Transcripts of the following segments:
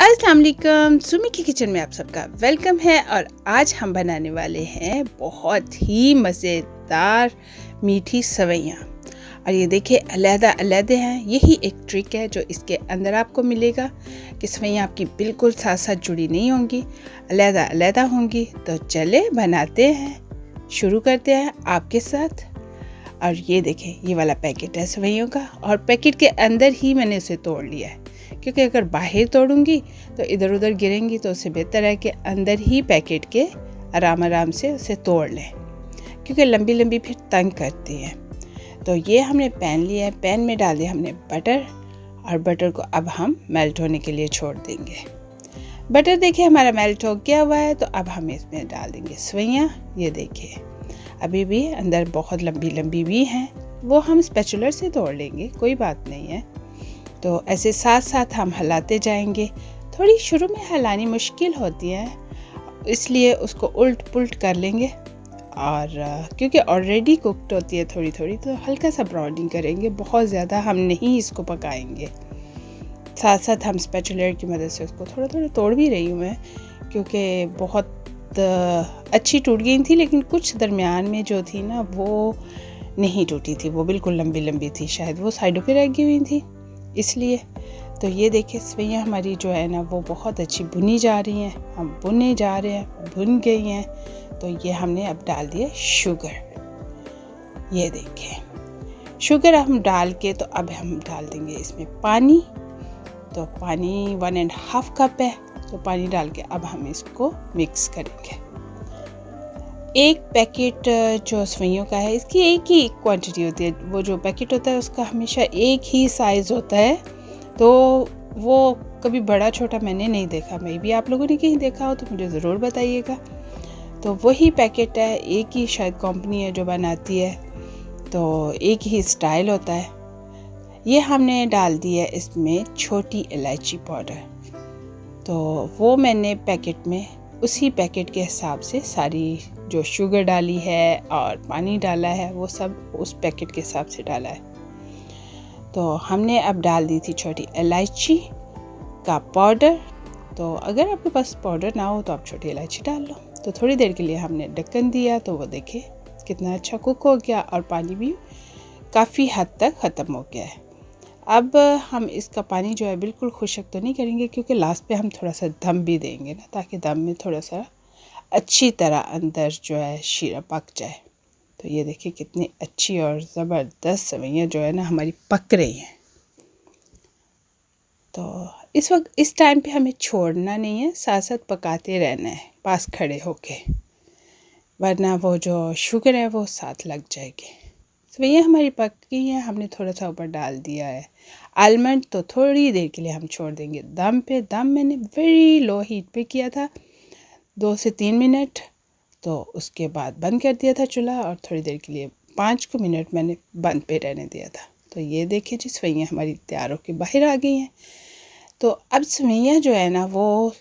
अस्सलाम वालेकुम, सुमी की किचन में आप सबका वेलकम है। और आज हम बनाने वाले हैं बहुत ही मज़ेदार मीठी सवैयाँ। और ये देखिए अलहदा अलहदे हैं। यही एक ट्रिक है जो इसके अंदर आपको मिलेगा कि सवैयाँ आपकी बिल्कुल साथ साथ जुड़ी नहीं होंगी, अलहदा अलहदा होंगी। तो चले बनाते हैं, शुरू करते हैं आपके साथ। और ये देखें, ये वाला पैकेट है सवैयों का, और पैकेट के अंदर ही मैंने इसे तोड़ लिया है, क्योंकि अगर बाहर तोड़ूंगी तो इधर उधर गिरेंगी। तो उससे बेहतर है कि अंदर ही पैकेट के आराम आराम से उसे तोड़ लें, क्योंकि लंबी लंबी फिर तंग करती हैं। तो ये हमने पैन लिया है, पैन में डाल दिया हमने बटर, और बटर को अब हम मेल्ट होने के लिए छोड़ देंगे। बटर देखिए हमारा मेल्ट हो गया हुआ है, तो अब हम इसमें डाल देंगे सवैयाँ। ये देखिए अभी भी अंदर बहुत लंबी लंबी भी हैं, वो हम स्पैचुलर से तोड़ लेंगे, कोई बात नहीं है। तो ऐसे साथ साथ हम हिलाते जाएंगे। थोड़ी शुरू में हिलानी मुश्किल होती है, इसलिए उसको उल्ट पुल्ट कर लेंगे। और क्योंकि ऑलरेडी कुक्ड होती है थोड़ी थोड़ी, तो हल्का सा ब्राउनिंग करेंगे, बहुत ज़्यादा हम नहीं इसको पकाएंगे। साथ साथ हम स्पैचुलर की मदद से उसको थोड़ा थोड़ा तोड़ भी रही हूँ मैं, क्योंकि बहुत अच्छी टूट गई थी, लेकिन कुछ दरमियान में जो थी ना वो नहीं टूटी थी, वो बिल्कुल लंबी लंबी थी, शायद वो साइडों पे रह गई हुई थी इसलिए। तो ये देखिए सवैयाँ हमारी जो है ना वो बहुत अच्छी भुनी जा रही हैं, हम भुने जा रहे हैं, भुन गई हैं। तो ये हमने अब डाल दिया शुगर। ये देखिए शुगर हम डाल के, तो अब हम डाल देंगे इसमें पानी। तो पानी 1.5 कप है, तो पानी डाल के अब हम इसको मिक्स करेंगे। एक पैकेट जो सवैयों का है, इसकी एक ही क्वांटिटी होती है। वो जो पैकेट होता है उसका हमेशा एक ही साइज़ होता है, तो वो कभी बड़ा छोटा मैंने नहीं देखा। मे भी आप लोगों ने कहीं देखा हो तो मुझे ज़रूर बताइएगा। तो वही पैकेट है, एक ही शायद कंपनी है जो बनाती है, तो एक ही स्टाइल होता है। ये हमने डाल दिया है इसमें छोटी इलायची पाउडर। तो वो मैंने पैकेट में उसी पैकेट के हिसाब से सारी जो शुगर डाली है और पानी डाला है वो सब उस पैकेट के हिसाब से डाला है। तो हमने अब डाल दी थी छोटी इलायची का पाउडर। तो अगर आपके पास पाउडर ना हो तो आप छोटी इलायची डाल लो। तो थोड़ी देर के लिए हमने ढक्कन दिया, तो वो देखे कितना अच्छा कुक हो गया, और पानी भी काफ़ी हद तक ख़त्म हो गया है। अब हम इसका पानी जो है बिल्कुल खुशक तो नहीं करेंगे, क्योंकि लास्ट पे हम थोड़ा सा दम भी देंगे ना, ताकि दम में थोड़ा सा अच्छी तरह अंदर जो है शीरा पक जाए। तो ये देखिए कितनी अच्छी और ज़बरदस्त सवैयाँ जो है ना हमारी पक रही हैं। तो इस वक्त इस टाइम पे हमें छोड़ना नहीं है, साथ साथ पकाते रहना है पास खड़े होके, वरना वो जो शुगर है वो साथ लग जाएगी। सवैयाँ हमारी पक गई हैं, हमने थोड़ा सा ऊपर डाल दिया है आलमंड। तो थोड़ी देर के लिए हम छोड़ देंगे दम पे। दम मैंने वेरी लो हीट पे किया था, 2 से 3 मिनट। तो उसके बाद बंद कर दिया था चूल्हा, और थोड़ी देर के लिए 5 मिनट मैंने बंद पे रहने दिया था। तो ये देखिए जी सवैयाँ हमारी तैयार होकर बाहर आ गई हैं। तो अब सवैयाँ जो है ना वो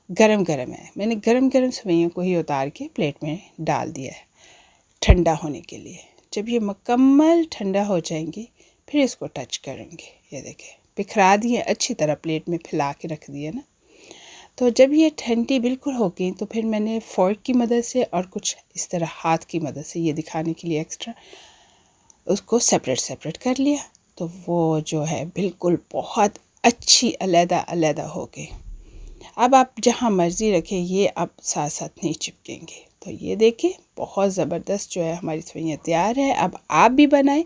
गरम गरम है, मैंने गरम गरम सवैयों को ही उतार के प्लेट में डाल दिया है ठंडा होने के लिए। जब ये मुकम्मल ठंडा हो जाएंगी फिर इसको टच करेंगे। ये देखें बिखरा दिए अच्छी तरह, प्लेट में फैला के रख दिए ना। तो जब ये ठंडी बिल्कुल हो गई, तो फिर मैंने फोर्क की मदद से और कुछ इस तरह हाथ की मदद से, ये दिखाने के लिए एक्स्ट्रा, उसको सेपरेट सेपरेट कर लिया। तो वो जो है बिल्कुल बहुत अच्छी अलहदा अलहदा हो गई। अब आप जहाँ मर्ज़ी रखें, ये अब साथ साथ नहीं चिपकेंगे। तो ये देखिए बहुत ज़बरदस्त जो है हमारी सवैयाँ तैयार है। अब आप भी बनाएं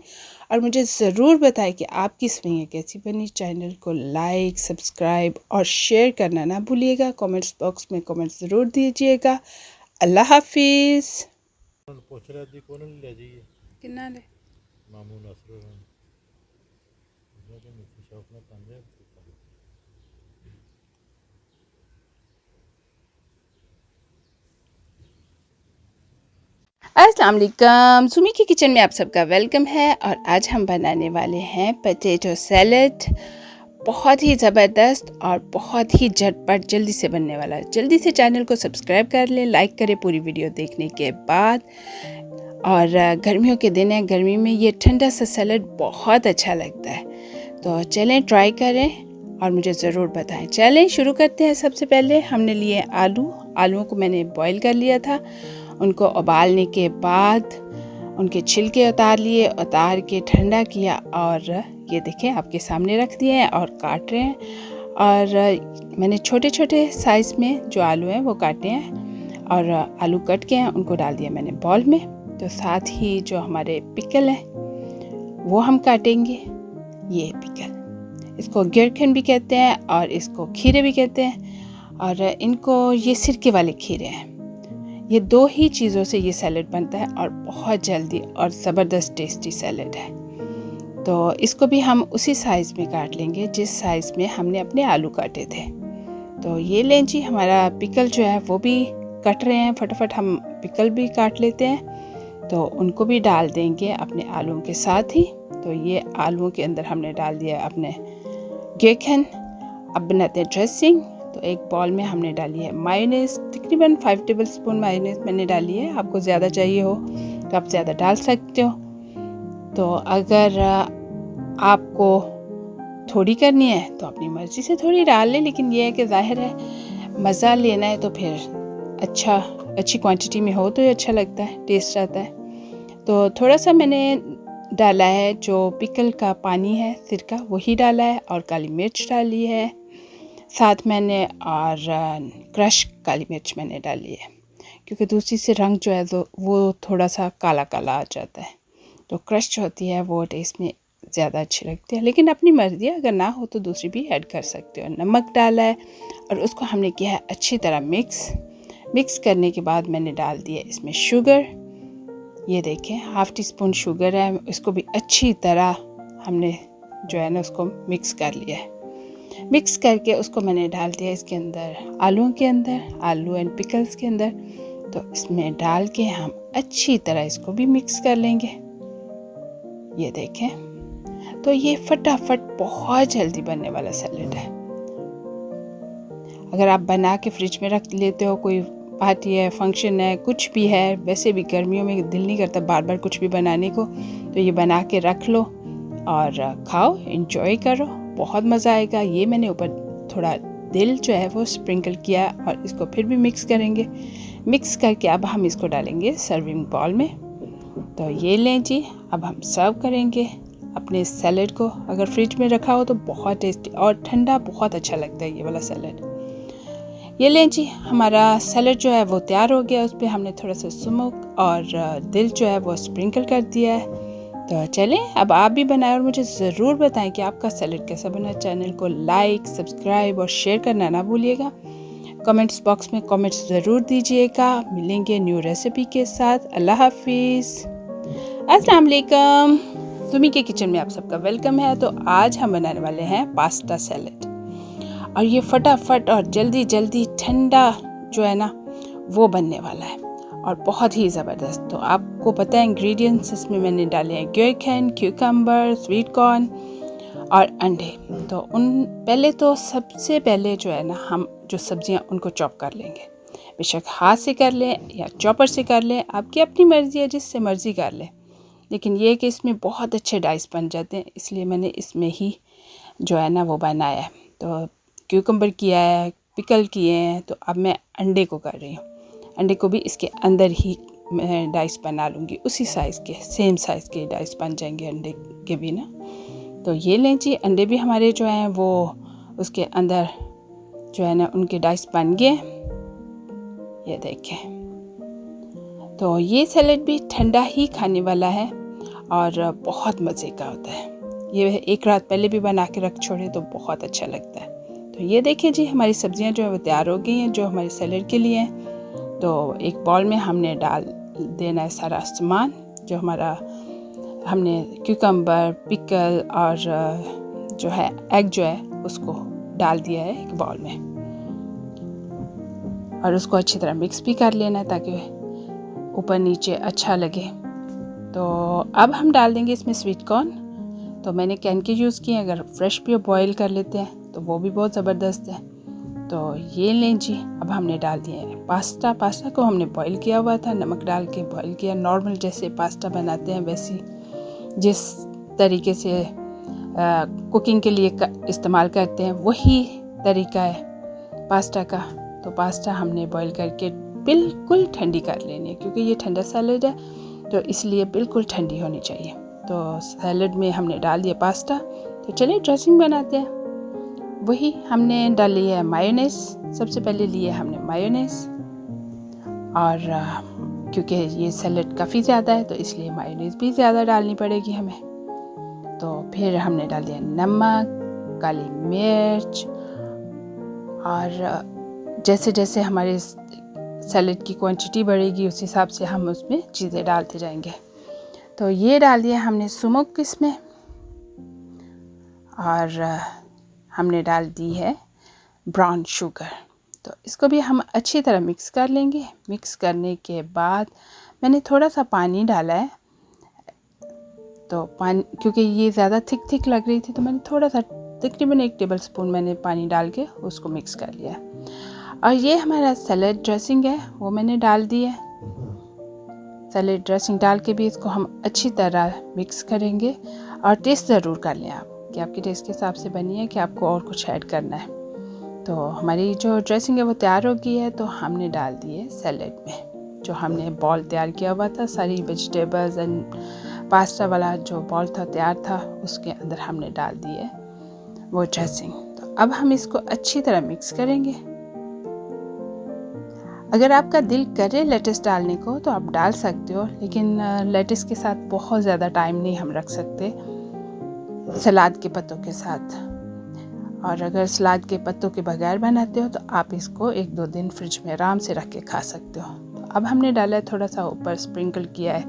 और मुझे ज़रूर बताएं कि आपकी सवैयाँ कैसी बनी। चैनल को लाइक, सब्सक्राइब और शेयर करना ना भूलिएगा। कमेंट्स बॉक्स में कमेंट ज़रूर दीजिएगा। अल्लाह हाफिज़। कितना ले अस्सलाम वालेकुम, सुमी की किचन में आप सबका वेलकम है। और आज हम बनाने वाले हैं पोटैटो सैलड। बहुत ही ज़बरदस्त और बहुत ही झटपट जल्दी से बनने वाला है। जल्दी से चैनल को सब्सक्राइब कर लें, लाइक करें पूरी वीडियो देखने के बाद। और गर्मियों के दिन है, गर्मी में ये ठंडा सा सैलड बहुत अच्छा लगता है। तो चलें ट्राई करें और मुझे ज़रूर बताएं। चलें शुरू करते हैं। सबसे पहले हमने लिए आलूओं को मैंने बॉईल कर लिया था। उनको उबालने के बाद उनके छिलके उतार के ठंडा किया और ये देखें आपके सामने रख दिए हैं और काट रहे हैं। और मैंने छोटे छोटे साइज़ में जो आलू हैं वो काटे हैं और आलू कट के हैं, उनको डाल दिया मैंने बॉल में। तो साथ ही जो हमारे पिकल हैं वो हम काटेंगे। ये पिकल, इसको गिरखन भी कहते हैं और इसको खीरे भी कहते हैं और इनको ये सिरके वाले खीरे हैं। ये 2 ही चीज़ों से ये सैलेड बनता है और बहुत जल्दी और ज़बरदस्त टेस्टी सैलेड है। तो इसको भी हम उसी साइज़ में काट लेंगे जिस साइज़ में हमने अपने आलू काटे थे। तो ये लें जी, हमारा पिकल जो है वो भी कट रहे हैं। फटाफट हम पिकल भी काट लेते हैं। तो उनको भी डाल देंगे अपने आलूओं के साथ ही। तो ये आलूओं के अंदर हमने डाल दिया अपने गेखन। अब बनाते हैं ड्रेसिंग। तो एक बॉल में हमने डाली है मायोनीज, तकरीबन 5 टेबलस्पून मायोनीज मैंने डाली है। आपको ज़्यादा चाहिए हो तो आप ज़्यादा डाल सकते हो। तो अगर आपको थोड़ी करनी है तो अपनी मर्ज़ी से थोड़ी डाल लें, लेकिन ये है कि ज़ाहिर है मज़ा लेना है तो फिर अच्छी क्वांटिटी में हो तो ये अच्छा लगता है, टेस्ट आता है। तो थोड़ा सा मैंने डाला है जो पिकल का पानी है, सिरका, वही डाला है और काली मिर्च डाली है साथ मैंने, और क्रश काली मिर्च मैंने डाली है क्योंकि दूसरी से रंग जो है तो वो थोड़ा सा काला काला आ जाता है। तो क्रश जो होती है वो टेस्ट में ज़्यादा अच्छी लगती है, लेकिन अपनी मर्ज़ी, अगर ना हो तो दूसरी भी ऐड कर सकते हो। नमक डाला है और उसको हमने किया है अच्छी तरह मिक्स करने के बाद मैंने डाल दिया इसमें शुगर। ये देखें 1/2 टीस्पून शुगर है। इसको भी अच्छी तरह हमने जो है ना उसको मिक्स कर लिया है। मिक्स करके उसको मैंने डाल दिया इसके अंदर, आलूओं के अंदर, आलू एंड पिकल्स के अंदर। तो इसमें डाल के हम अच्छी तरह इसको भी मिक्स कर लेंगे। ये देखें, तो ये फटाफट बहुत जल्दी बनने वाला सैलेड है। अगर आप बना के फ्रिज में रख लेते हो, कोई पार्टी है, फंक्शन है, कुछ भी है, वैसे भी गर्मियों में दिल नहीं करता बार बार कुछ भी बनाने को, तो ये बना के रख लो और खाओ, एंजॉय करो, बहुत मज़ा आएगा। ये मैंने ऊपर थोड़ा दिल जो है वो स्प्रिंकल किया और इसको फिर भी मिक्स करेंगे। मिक्स करके अब हम इसको डालेंगे सर्विंग बॉल में। तो ये लें जी, अब हम सर्व करेंगे अपने सैलेड को। अगर फ्रिज में रखा हो तो बहुत टेस्टी और ठंडा बहुत अच्छा लगता है ये वाला सैलेड। ये लें जी, हमारा सैलेड जो है वो तैयार हो गया। उस पर हमने थोड़ा सा स्मोक और दिल जो है वो स्प्रिंकल कर दिया है। तो चलें अब आप भी बनाएं और मुझे ज़रूर बताएं कि आपका सैलेड कैसा बना। चैनल को लाइक, सब्सक्राइब और शेयर करना ना भूलिएगा। कमेंट्स बॉक्स में कमेंट्स ज़रूर दीजिएगा। मिलेंगे न्यू रेसिपी के साथ। अल्लाह हाफिज़। अस्सलाम वालेकुम। सुमी के किचन में आप सबका वेलकम है। तो आज हम बनाने वाले हैं पास्ता सैलेड और ये फटाफट और जल्दी जल्दी ठंडा जो है ना वो बनने वाला है और बहुत ही ज़बरदस्त। तो आपको पता है इंग्रेडिएंट्स इसमें मैंने डाले हैं गेरखन, क्यूकम्बर, स्वीट कॉर्न और अंडे। तो सबसे पहले जो है ना हम जो सब्जियां उनको चॉप कर लेंगे। बेशक हाथ से कर लें या चॉपर से कर लें, आपकी अपनी मर्ज़ी है, जिससे मर्ज़ी कर लें। लेकिन ये कि इसमें बहुत अच्छे डाइस बन जाते हैं, इसलिए मैंने इसमें ही जो है ना वो बनाया है। तो क्यूकम्बर किया है, पिकल किए हैं, तो अब मैं अंडे को कर रही हूँ। अंडे को भी इसके अंदर ही मैं डाइस बना लूँगी, उसी साइज़ के, सेम साइज़ के डाइस बन जाएंगे अंडे के भी ना। तो ये लें जी, अंडे भी हमारे जो हैं वो उसके अंदर जो है ना उनके डाइस बन गए। ये देखें, तो ये सैलेड भी ठंडा ही खाने वाला है और बहुत मज़े का होता है। ये एक रात पहले भी बना के रख छोड़े तो बहुत अच्छा लगता है। तो ये देखें जी, हमारी सब्जियां जो है वो तैयार हो गई हैं जो हमारे सैलेड के लिए हैं। तो एक बॉल में हमने डाल देना है सारा सामान जो हमने क्यूकम्बर, पिकल और जो है एग जो है उसको डाल दिया है एक बॉल में और उसको अच्छी तरह मिक्स भी कर लेना है ताकि ऊपर नीचे अच्छा लगे। तो अब हम डाल देंगे इसमें स्वीट कॉर्न। तो मैंने कैन के यूज़ किए, अगर फ्रेश भी बॉईल कर लेते हैं तो वो भी बहुत ज़बरदस्त है। तो ये लें जी, अब हमने डाल दिया है पास्ता को हमने बॉईल किया हुआ था, नमक डाल के बॉईल किया, नॉर्मल जैसे पास्ता बनाते हैं वैसी, जिस तरीके से कुकिंग के लिए इस्तेमाल करते हैं, वही तरीका है पास्ता का। तो पास्ता हमने बॉईल करके बिल्कुल ठंडी कर लेनी है, क्योंकि ये ठंडा सैलड है तो इसलिए बिल्कुल ठंडी होनी चाहिए। तो सैलड में हमने डाल दिया पास्ता। तो चलिए ड्रेसिंग बनाते हैं। वही हमने डाली है मायोनेज़। सबसे पहले लिए हमने मायोनेज़, और क्योंकि ये सैलड काफ़ी ज़्यादा है तो इसलिए मायोनेज़ भी ज़्यादा डालनी पड़ेगी हमें। तो फिर हमने डाल दिया नमक, काली मिर्च, और जैसे जैसे हमारे सैलड की क्वांटिटी बढ़ेगी उस हिसाब से हम उसमें चीज़ें डालते जाएंगे। तो ये डाल दिया हमने स्मोक इसमें, और हमने डाल दी है ब्राउन शुगर। तो इसको भी हम अच्छी तरह मिक्स कर लेंगे। मिक्स करने के बाद मैंने थोड़ा सा पानी डाला है। तो पानी, क्योंकि ये ज़्यादा थिक लग रही थी तो मैंने थोड़ा सा, तकरीबन 1 टेबल स्पून मैंने पानी डाल के उसको मिक्स कर लिया। और ये हमारा सैलड ड्रेसिंग है, वो मैंने डाल दी है। सैलड ड्रेसिंग डाल के भी इसको हम अच्छी तरह मिक्स करेंगे। और टेस्ट ज़रूर कर लें आप कि आपके टेस्ट के हिसाब से बनी है कि आपको और कुछ ऐड करना है। तो हमारी जो ड्रेसिंग है वो तैयार हो गई है। तो हमने डाल दिए सैलड में, जो हमने बॉल तैयार किया हुआ था, सारी वेजिटेबल्स एंड पास्ता वाला जो बॉल था तैयार था, उसके अंदर हमने डाल दिए वो ड्रेसिंग। तो अब हम इसको अच्छी तरह मिक्स करेंगे। अगर आपका दिल करे लेटस डालने को तो आप डाल सकते हो, लेकिन लेटस के साथ बहुत ज़्यादा टाइम नहीं हम रख सकते सलाद के पत्तों के साथ। और अगर सलाद के पत्तों के बगैर बनाते हो तो आप इसको 1-2 दिन फ्रिज में आराम से रख के खा सकते हो। तो अब हमने डाला है, थोड़ा सा ऊपर स्प्रिंकल किया है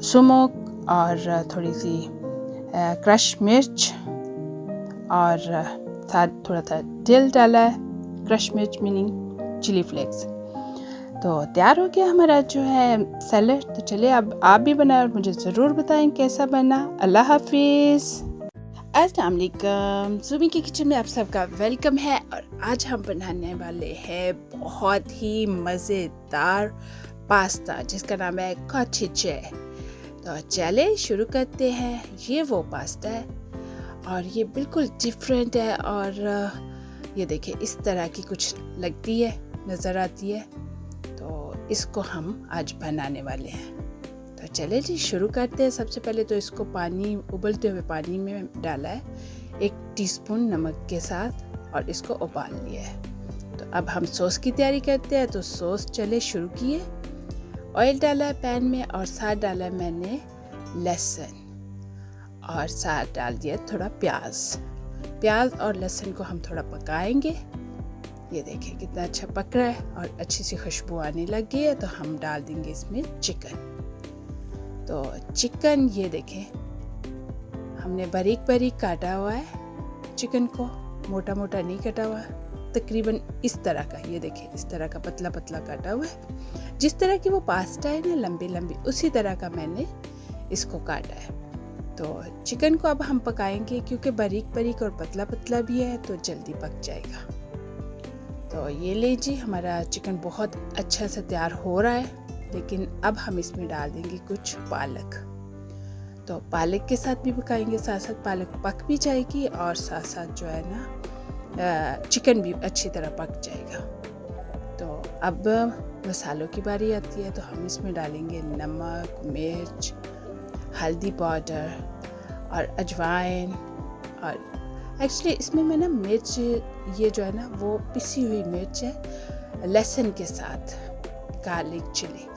स्मोक, और थोड़ी सी क्रश मिर्च, और साथ थोड़ा सा तिल डाला है, क्रश मिर्च मीनिंग चिली फ्लेक्स। तो तैयार हो गया हमारा जो है सैलड। तो चलिए अब आप भी बनाएं और मुझे ज़रूर बताएं कैसा बना। अल्लाह हाफिज़। अस्सलाम वालेकुम, सुमी की किचन में आप सबका वेलकम है। और आज हम बनाने वाले हैं बहुत ही मज़ेदार पास्ता जिसका नाम है कॉटिचे। तो चले शुरू करते हैं। ये वो पास्ता है और ये बिल्कुल डिफरेंट है, और ये देखिए इस तरह की कुछ लगती है, नज़र आती है। तो इसको हम आज बनाने वाले हैं। तो चले जी शुरू करते हैं। सबसे पहले तो इसको पानी, उबलते हुए पानी में डाला है 1 टीस्पून नमक के साथ, और इसको उबाल लिया है। तो अब हम सॉस की तैयारी करते हैं। तो सॉस चले शुरू किए। ऑयल डाला है पैन में, और साथ डाला है मैंने लहसुन, और साथ डाल दिया थोड़ा प्याज और लहसुन को हम थोड़ा पकाएंगे। ये देखिए कितना अच्छा पक रहा है और अच्छी सी खुशबू आने लग गई है। तो हम डाल देंगे इसमें चिकन। तो चिकन ये देखें हमने बारीक काटा हुआ है चिकन को, मोटा मोटा नहीं कटा हुआ, तकरीबन इस तरह का। ये देखिए इस तरह का पतला काटा हुआ है। जिस तरह की वो पास्ता है ना, लंबी उसी तरह का मैंने इसको काटा है। तो चिकन को अब हम पकाएंगे, क्योंकि बारीक और पतला भी है तो जल्दी पक जाएगा। तो ये ले जी, हमारा चिकन बहुत अच्छा से तैयार हो रहा है। लेकिन अब हम इसमें डाल देंगे कुछ पालक। तो पालक के साथ भी पकाएंगे, साथ साथ पालक पक भी जाएगी और साथ साथ जो है ना चिकन भी अच्छी तरह पक जाएगा। तो अब मसालों की बारी आती है। तो हम इसमें डालेंगे नमक, मिर्च, हल्दी पाउडर और अजवाइन। और एक्चुअली इसमें मैं ना मिर्च, ये जो है ना वो पिसी हुई मिर्च है लहसुन के साथ, गार्लिक चिली,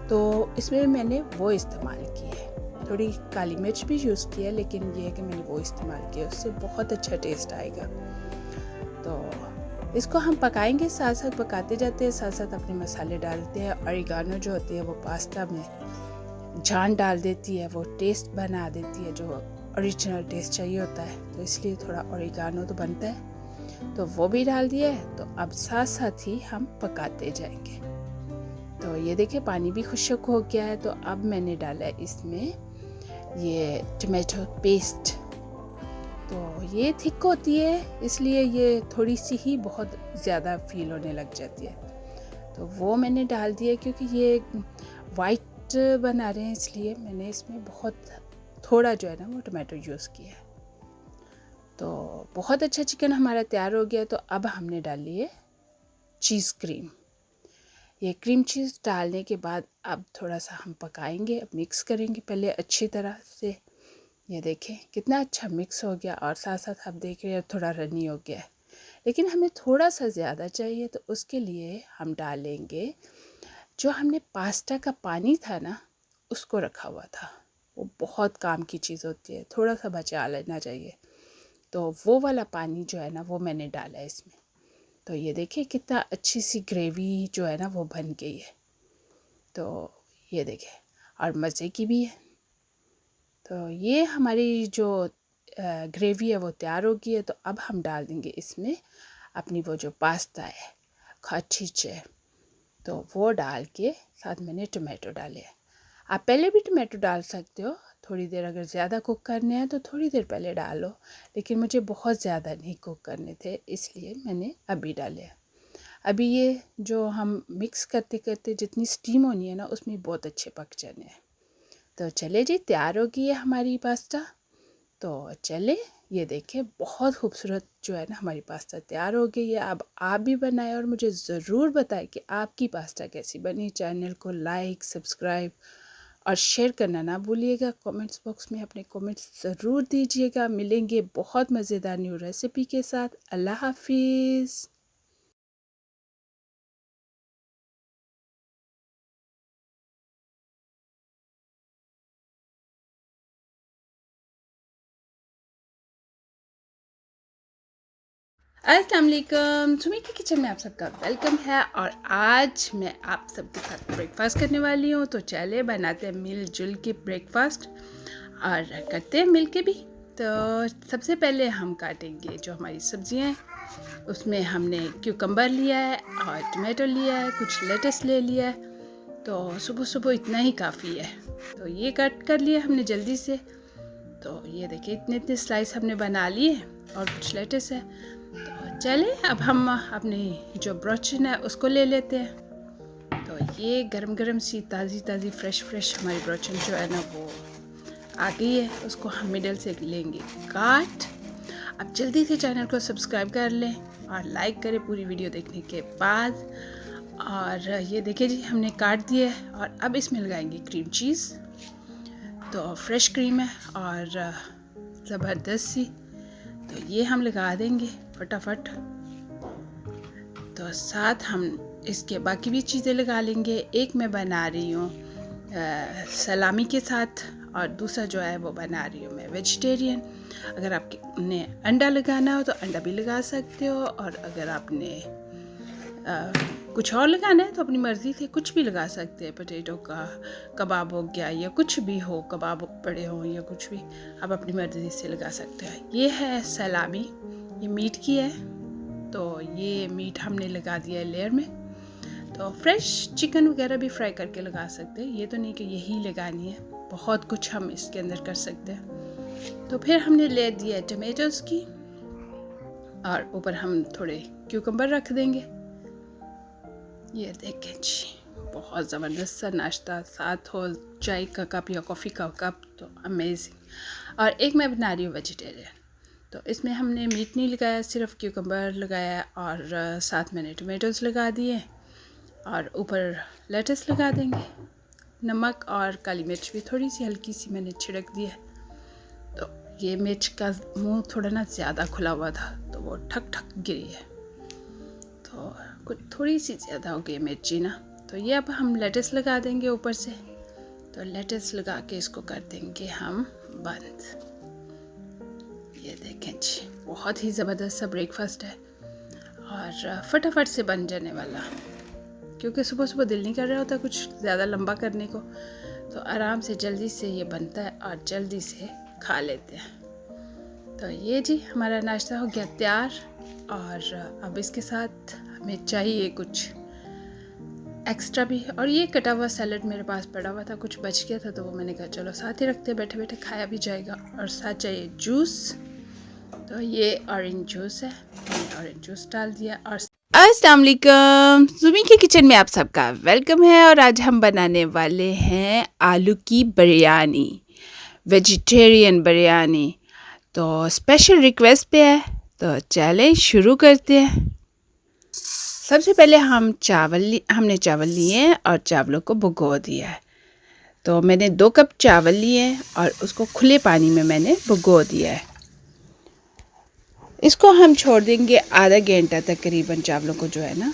तो इसमें मैंने वो इस्तेमाल की है। थोड़ी काली मिर्च भी यूज़ की है, लेकिन ये है कि मैंने वो इस्तेमाल किया, उससे बहुत अच्छा टेस्ट आएगा। तो इसको हम पकाएंगे, साथ साथ पकाते जाते हैं, साथ साथ अपने मसाले डालते हैं। ऑरिगानो जो होती है वो पास्ता में जान डाल देती है, वो टेस्ट बना देती है, जो ओरिजिनल टेस्ट चाहिए होता है। तो इसलिए थोड़ा ऑरिगानो तो बनता है, तो वो भी डाल दिया है। तो अब साथ साथ ही हम पकाते जाएंगे। तो ये देखिए पानी भी खुश्क हो गया है। तो अब मैंने डाला है इसमें ये टमाटो पेस्ट। तो ये थिक होती है, इसलिए ये थोड़ी सी ही बहुत ज़्यादा फील होने लग जाती है। तो वो मैंने डाल दिया, क्योंकि ये वाइट बना रहे हैं इसलिए मैंने इसमें बहुत थोड़ा जो है ना वो टमाटो यूज़ किया है। तो बहुत अच्छा चिकन हमारा तैयार हो गया। तो अब हमने डाली है चीज़ क्रीम। ये क्रीम चीज़ डालने के बाद अब थोड़ा सा हम पकाएंगे, अब मिक्स करेंगे पहले अच्छी तरह से। ये देखें कितना अच्छा मिक्स हो गया और साथ साथ आप देख रहे हैं थोड़ा रनी हो गया है, लेकिन हमें थोड़ा सा ज़्यादा चाहिए। तो उसके लिए हम डालेंगे जो हमने पास्ता का पानी था ना, उसको रखा हुआ था। वो बहुत काम की चीज़ होती है, थोड़ा सा बचा लेना चाहिए। तो वो वाला पानी जो है ना वो मैंने डाला है इसमें। तो ये देखिए कितना अच्छी सी ग्रेवी जो है ना वो बन गई है। तो ये देखिए और मज़े की भी है। तो ये हमारी जो ग्रेवी है वो तैयार हो गई है। तो अब हम डाल देंगे इसमें अपनी वो जो पास्ता है खटीचे, तो वो डाल के साथ मैंने टमाटो डाले हैं। आप पहले भी टमाटो डाल सकते हो, थोड़ी देर अगर ज़्यादा कुक करने हैं तो थोड़ी देर पहले डालो, लेकिन मुझे बहुत ज़्यादा नहीं कुक करने थे इसलिए मैंने अभी डाले। अभी ये जो हम मिक्स करते करते जितनी स्टीम होनी है ना उसमें बहुत अच्छे पक जाने हैं। तो चले जी, तैयार हो गई है हमारी पास्ता। तो चले ये देखें बहुत खूबसूरत जो है ना हमारी पास्ता तैयार हो गई है। अब आप भी बनाएं और मुझे ज़रूर बताएं कि आपकी पास्ता कैसी बनी। चैनल को लाइक, सब्सक्राइब और शेयर करना ना भूलिएगा। कमेंट्स बॉक्स में अपने कमेंट्स ज़रूर दीजिएगा। मिलेंगे बहुत मज़ेदार न्यू रेसिपी के साथ। अल्लाह हाफिज़। अस्सलाम वालेकुम, सुमी के किचन में आप सबका वेलकम है। और आज मैं आप सबके साथ ब्रेकफास्ट करने वाली हूँ। तो चले बनाते हैं मिलजुल के ब्रेकफास्ट और करते हैं मिल के भी। तो सबसे पहले हम काटेंगे जो हमारी सब्जियाँ हैं। उसमें हमने क्यूकम्बर लिया है और टमाटो लिया है, कुछ लेटस ले लिया है। तो सुबह सुबह इतना ही काफ़ी है। तो ये कट कर लिया हमने जल्दी से। तो ये देखिए इतने इतने स्लाइस हमने बना लिए और कुछ लेटस है। तो चले अब हम अपनी जो ब्रोचन है उसको ले लेते हैं। तो ये गरम गरम सी ताज़ी ताज़ी फ्रेश हमारी ब्रोचन जो है ना वो आ गई है। उसको हम मिडल से लेंगे काट। अब जल्दी से चैनल को सब्सक्राइब कर लें और लाइक करें पूरी वीडियो देखने के बाद। और ये देखिए जी हमने काट दिया है। और अब इसमें लगाएंगे क्रीम चीज़। तो फ्रेश क्रीम है और ज़बरदस्त सी। तो ये हम लगा देंगे फटाफट। तो साथ हम इसके बाकी भी चीज़ें लगा लेंगे। एक मैं बना रही हूँ सलामी के साथ और दूसरा जो है वो बना रही हूँ मैं वेजिटेरियन। अगर आपने अंडा लगाना हो तो अंडा भी लगा सकते हो, और अगर आपने कुछ और लगाना है तो अपनी मर्ज़ी से कुछ भी लगा सकते हैं। पोटैटो का कबाब हो गया या कुछ भी हो, कबाब पड़े हों या कुछ भी आप अपनी मर्ज़ी से लगा सकते हैं। ये है सलामी, ये मीट की है। तो ये मीट हमने लगा दिया है लेयर में। तो फ्रेश चिकन वगैरह भी फ्राई करके लगा सकते हैं, ये तो नहीं कि यही लगानी है, बहुत कुछ हम इसके अंदर कर सकते हैं। तो फिर हमने ले दिया टमेटोज़ की और ऊपर हम थोड़े क्यूकम्बर रख देंगे। ये देखें जी बहुत ज़बरदस्त सा नाश्ता, साथ हो चाय का कप या कॉफ़ी का कप, तो अमेजिंग। और एक मैं बना रही हूँ वेजिटेरियन। तो इसमें हमने मीट नहीं लगाया, सिर्फ क्यूकम्बर लगाया और साथ मैंने टमेटोज़ लगा दिए और ऊपर लेटस लगा देंगे। नमक और काली मिर्च भी थोड़ी सी हल्की सी मैंने छिड़क दी है। तो ये मिर्च का मुंह थोड़ा ना ज़्यादा खुला हुआ था तो वो ठक ठक गिरी है, तो कुछ थोड़ी सी ज़्यादा हो गई मिर्ची ना। तो ये अब हम लेटस लगा देंगे ऊपर से। तो लेटस लगा के इसको कर देंगे हम बंद। ये देखें जी बहुत ही ज़बरदस्त सा ब्रेकफास्ट है और फटाफट से बन जाने वाला, क्योंकि सुबह सुबह दिल नहीं कर रहा होता कुछ ज़्यादा लंबा करने को। तो आराम से जल्दी से ये बनता है और जल्दी से खा लेते हैं। तो ये जी हमारा नाश्ता हो गया तैयार। और अब इसके साथ हमें चाहिए कुछ एक्स्ट्रा भी। और ये कटा हुआ सैलड मेरे पास पड़ा हुआ था, कुछ बच गया था तो वो मैंने कहा चलो साथ ही रखते, बैठे बैठे खाया भी जाएगा। और साथ चाहिए जूस। तो ये ऑरेंज जूस है, मैंने ऑरेंज जूस डाल दिया। और अस्सलाम वालेकुम, सुमी के किचन में आप सबका वेलकम है। और आज हम बनाने वाले हैं आलू की बिरयानी। वेजिटेरियन बिरयानी। तो स्पेशल रिक्वेस्ट पे है, तो चलें शुरू करते हैं। सबसे पहले हमने चावल लिए हैं और चावलों को भिगो दिया है। तो मैंने 2 कप चावल लिए हैं और उसको खुले पानी में मैंने भिगो दिया है। इसको हम छोड़ देंगे आधा घंटा तकरीबन। चावलों को जो है ना,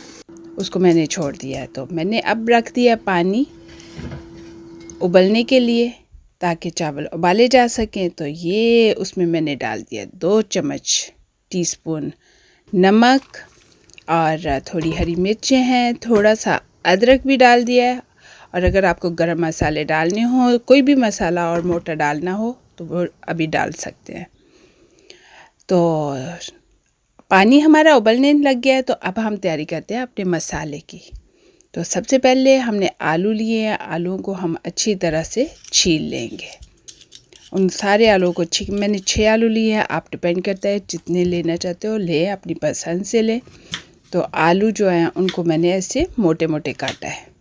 उसको मैंने छोड़ दिया है। तो मैंने अब रख दिया पानी उबलने के लिए, ताकि चावल उबाले जा सकें। तो ये उसमें मैंने डाल दिया 2 टीस्पून नमक, और थोड़ी हरी मिर्चें हैं, थोड़ा सा अदरक भी डाल दिया है। और अगर आपको गरम मसाले डालने हो, कोई भी मसाला और मोटा डालना हो, तो वो अभी डाल सकते हैं। तो पानी हमारा उबलने लग गया है, तो अब हम तैयारी करते हैं अपने मसाले की। तो सबसे पहले हमने आलू लिए हैं। आलूओं को हम अच्छी तरह से छील लेंगे। उन सारे आलूओं को मैंने 6 आलू लिए हैं। आप डिपेंड करता है जितने लेना चाहते हो लें, अपनी पसंद से लें। तो आलू जो हैं उनको मैंने ऐसे मोटे मोटे काटा है।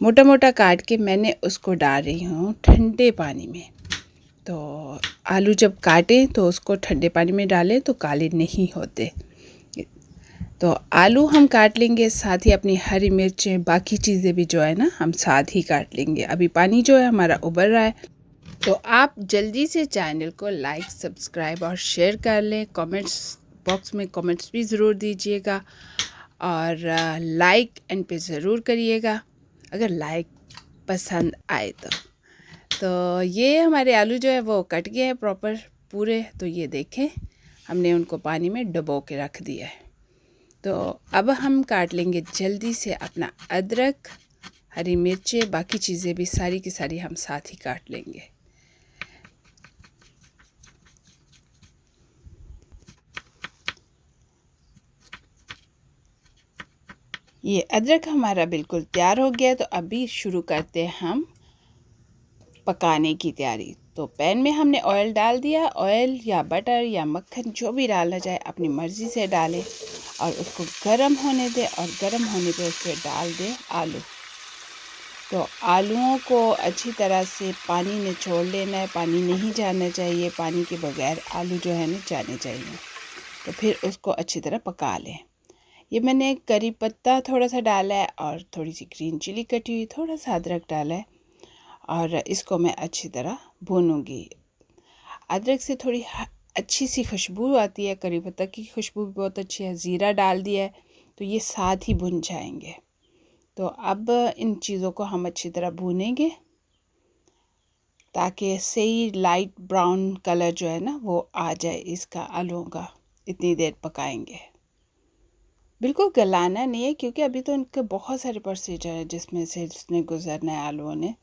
मोटा मोटा काट के मैंने उसको डाल रही हूँ ठंडे पानी में। तो आलू जब काटें तो उसको ठंडे पानी में डालें, तो काले नहीं होते। तो आलू हम काट लेंगे, साथ ही अपनी हरी मिर्चें, बाकी चीज़ें भी जो है ना, हम साथ ही काट लेंगे। अभी पानी जो है हमारा उबल रहा है। तो आप जल्दी से चैनल को लाइक, सब्सक्राइब और शेयर कर लें। कमेंट्स बॉक्स में कमेंट्स भी ज़रूर दीजिएगा, और लाइक एंड पे ज़रूर करिएगा अगर लाइक पसंद आए तो ये हमारे आलू जो है वो कट गए हैं प्रॉपर पूरे। तो ये देखें, हमने उनको पानी में डुबो के रख दिया है। तो अब हम काट लेंगे जल्दी से अपना अदरक, हरी मिर्चें, बाकी चीज़ें भी सारी की सारी हम साथ ही काट लेंगे। ये अदरक हमारा बिल्कुल तैयार हो गया है। तो अभी शुरू करते हैं हम पकाने की तैयारी। तो पैन में हमने ऑयल डाल दिया। ऑयल या बटर या मक्खन जो भी डालना चाहे अपनी मर्ज़ी से डालें, और उसको गर्म होने दें। और गर्म होने पे उसमें डाल दें आलू। तो आलूओं को अच्छी तरह से पानी निचोड़ लेना है। पानी नहीं जाना चाहिए, पानी के बगैर आलू जो है ना जाने चाहिए। तो फिर उसको अच्छी तरह पका लें। ये मैंने करी पत्ता थोड़ा सा डाला है, और थोड़ी सी ग्रीन चिली कटी हुई, थोड़ा सा अदरक डाला है, और इसको मैं अच्छी तरह भूनूंगी। अदरक से थोड़ी अच्छी सी खुशबू आती है, करी पत्ता की खुशबू भी बहुत अच्छी है। ज़ीरा डाल दिया है, तो ये साथ ही भुन जाएंगे। तो अब इन चीज़ों को हम अच्छी तरह भूनेंगे, ताकि सही लाइट ब्राउन कलर जो है ना वो आ जाए इसका, आलूओं का। इतनी देर पकाएंगे, बिल्कुल गलाना नहीं है, क्योंकि अभी तो इनके बहुत सारे प्रोसीजर है जिसने गुजरना है आलूओं ने।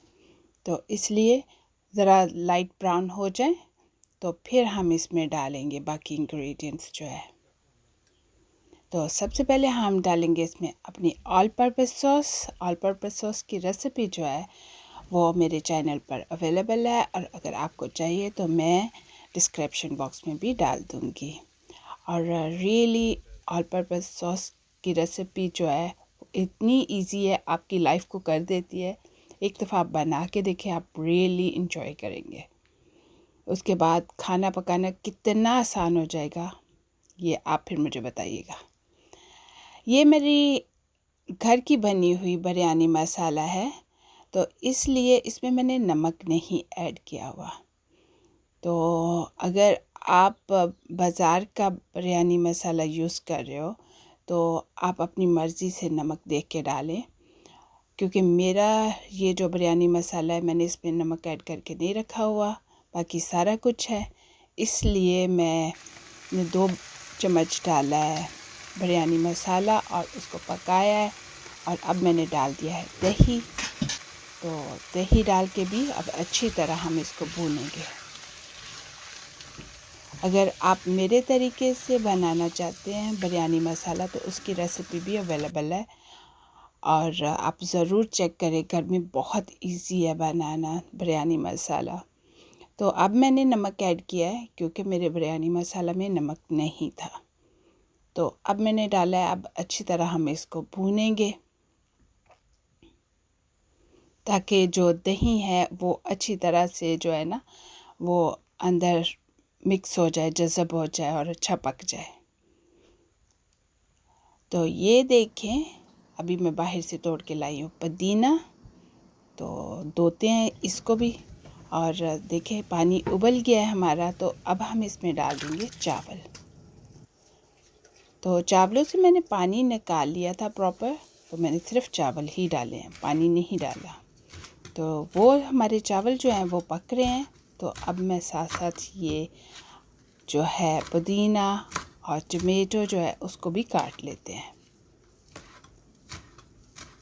तो इसलिए ज़रा लाइट ब्राउन हो जाए तो फिर हम इसमें डालेंगे बाकी इंग्रेडिएंट्स जो है। तो सबसे पहले हम डालेंगे इसमें अपनी all purpose sauce. All purpose sauce की रेसिपी जो है वो मेरे चैनल पर अवेलेबल है, और अगर आपको चाहिए तो मैं डिस्क्रिप्शन बॉक्स में भी डाल दूँगी। और रियली ऑल पर्पस सॉस की रेसिपी जो है इतनी इजी है, आपकी लाइफ को कर देती है। एक दफ़ा आप बना के देखें, आप रियली इंजॉय करेंगे। उसके बाद खाना पकाना कितना आसान हो जाएगा, ये आप फिर मुझे बताइएगा। ये मेरी घर की बनी हुई बिरयानी मसाला है, तो इसलिए इसमें मैंने नमक नहीं ऐड किया हुआ। तो अगर आप बाज़ार का बिरयानी मसाला यूज़ कर रहे हो, तो आप अपनी मर्ज़ी से नमक देख के डालें। क्योंकि मेरा ये जो बिरयानी मसाला है, मैंने इसमें नमक ऐड करके नहीं रखा हुआ, बाकी सारा कुछ है। इसलिए मैंने 2 चम्मच डाला है बिरयानी मसाला, और उसको पकाया है। और अब मैंने डाल दिया है दही। तो दही डाल के भी अब अच्छी तरह हम इसको भूनेंगे। अगर आप मेरे तरीके से बनाना चाहते हैं बिरयानी मसाला, तो उसकी रेसिपी भी अवेलेबल है, और आप ज़रूर चेक करें। घर में बहुत इजी है बनाना बिरयानी मसाला। तो अब मैंने नमक ऐड किया है, क्योंकि मेरे बिरयानी मसाला में नमक नहीं था। तो अब मैंने डाला है। अब अच्छी तरह हम इसको भूनेंगे, ताकि जो दही है वो अच्छी तरह से जो है ना वो अंदर मिक्स हो जाए, जज़ब हो जाए और अच्छा पक जाए। तो ये देखें, अभी मैं बाहर से तोड़ के लाई हूँ पुदीना, तो धोते हैं इसको भी। और देखें पानी उबल गया है हमारा, तो अब हम इसमें डाल देंगे चावल। तो चावलों से मैंने पानी निकाल लिया था प्रॉपर, तो मैंने सिर्फ चावल ही डाले हैं, पानी नहीं डाला। तो वो हमारे चावल जो हैं वो पक रहे हैं। तो अब मैं साथ साथ ये जो है पुदीना और टमाटो जो है उसको भी काट लेते हैं।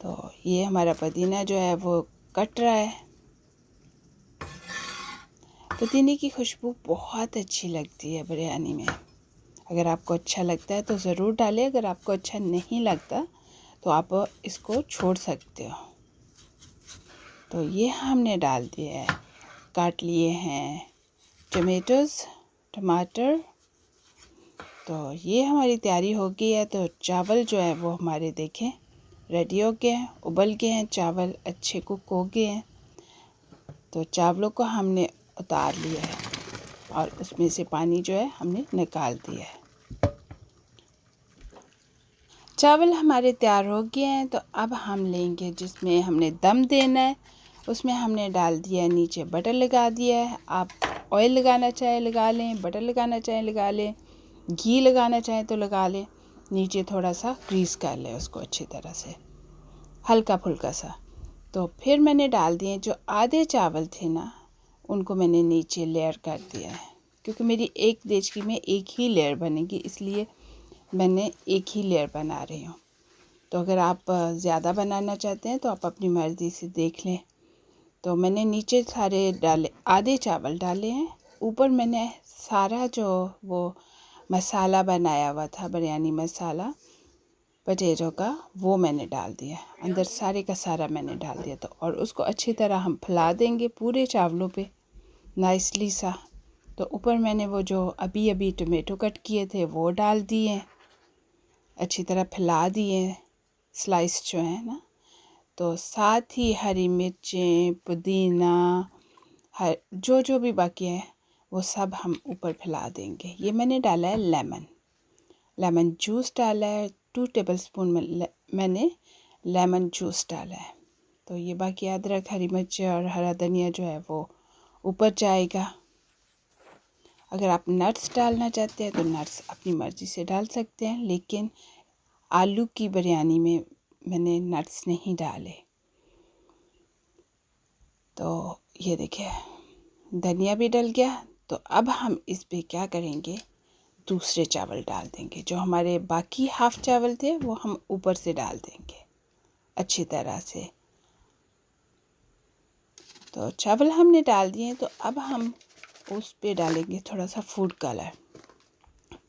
तो ये हमारा पुदीना जो है वो कट रहा है। पुदीने की खुशबू बहुत अच्छी लगती है बिरयानी में। अगर आपको अच्छा लगता है तो ज़रूर डालें, अगर आपको अच्छा नहीं लगता तो आप इसको छोड़ सकते हो। तो ये हमने डाल दिया है, काट लिए हैं टमाटर। तो ये हमारी तैयारी हो गई है। तो चावल जो है वो हमारे देखें रेडी हो गए हैं, उबल गए हैं, चावल अच्छे कुक हो गए हैं। तो चावलों को हमने उतार लिया है और उसमें से पानी जो है हमने निकाल दिया है। चावल हमारे तैयार हो गए हैं। तो अब हम लेंगे जिसमें हमने दम देना है, उसमें हमने डाल दिया है, नीचे बटर लगा दिया है। आप ऑयल लगाना चाहे लगा लें, बटर लगाना चाहे लगा लें, घी लगाना चाहे तो लगा लें। नीचे थोड़ा सा ग्रीस कर लें उसको अच्छी तरह से, हल्का फुल्का सा। तो फिर मैंने डाल दिए जो आधे चावल थे ना, उनको मैंने नीचे लेयर कर दिया है, क्योंकि मेरी एक देचकी में एक ही लेयर बनेगी, इसलिए मैंने एक ही लेयर बना रही हूँ। तो अगर आप ज़्यादा बनाना चाहते हैं तो आप अपनी मर्ज़ी से देख लें। तो मैंने नीचे सारे डाले, आधे चावल डाले हैं। ऊपर मैंने सारा जो वो मसाला बनाया हुआ था, बिरयानी मसाला पोटैटो का, वो मैंने डाल दिया अंदर, सारे का सारा मैंने डाल दिया। तो और उसको अच्छी तरह हम फैला देंगे पूरे चावलों पे नाइसली सा। तो ऊपर मैंने वो जो अभी अभी टमाटो कट किए थे वो डाल दिए, अच्छी तरह फैला दिए स्लाइस जो है ना। तो साथ ही हरी मिर्चें, पुदीना, जो जो भी बाकी है वो सब हम ऊपर फैला देंगे। ये मैंने डाला है लेमन जूस डाला है, 2 टेबलस्पून मैंने लेमन जूस डाला है। तो ये बाकी अदरक, हरी मिर्च और हरा धनिया जो है वो ऊपर जाएगा। अगर आप नट्स डालना चाहते हैं तो नट्स अपनी मर्ज़ी से डाल सकते हैं, लेकिन आलू की बिरयानी में मैंने नट्स नहीं डाले। तो ये देखिए धनिया भी डल गया। तो अब हम इस पे क्या करेंगे, दूसरे चावल डाल देंगे। जो हमारे बाकी हाफ चावल थे वो हम ऊपर से डाल देंगे अच्छी तरह से। तो चावल हमने डाल दिए। तो अब हम उस पे डालेंगे थोड़ा सा फूड कलर।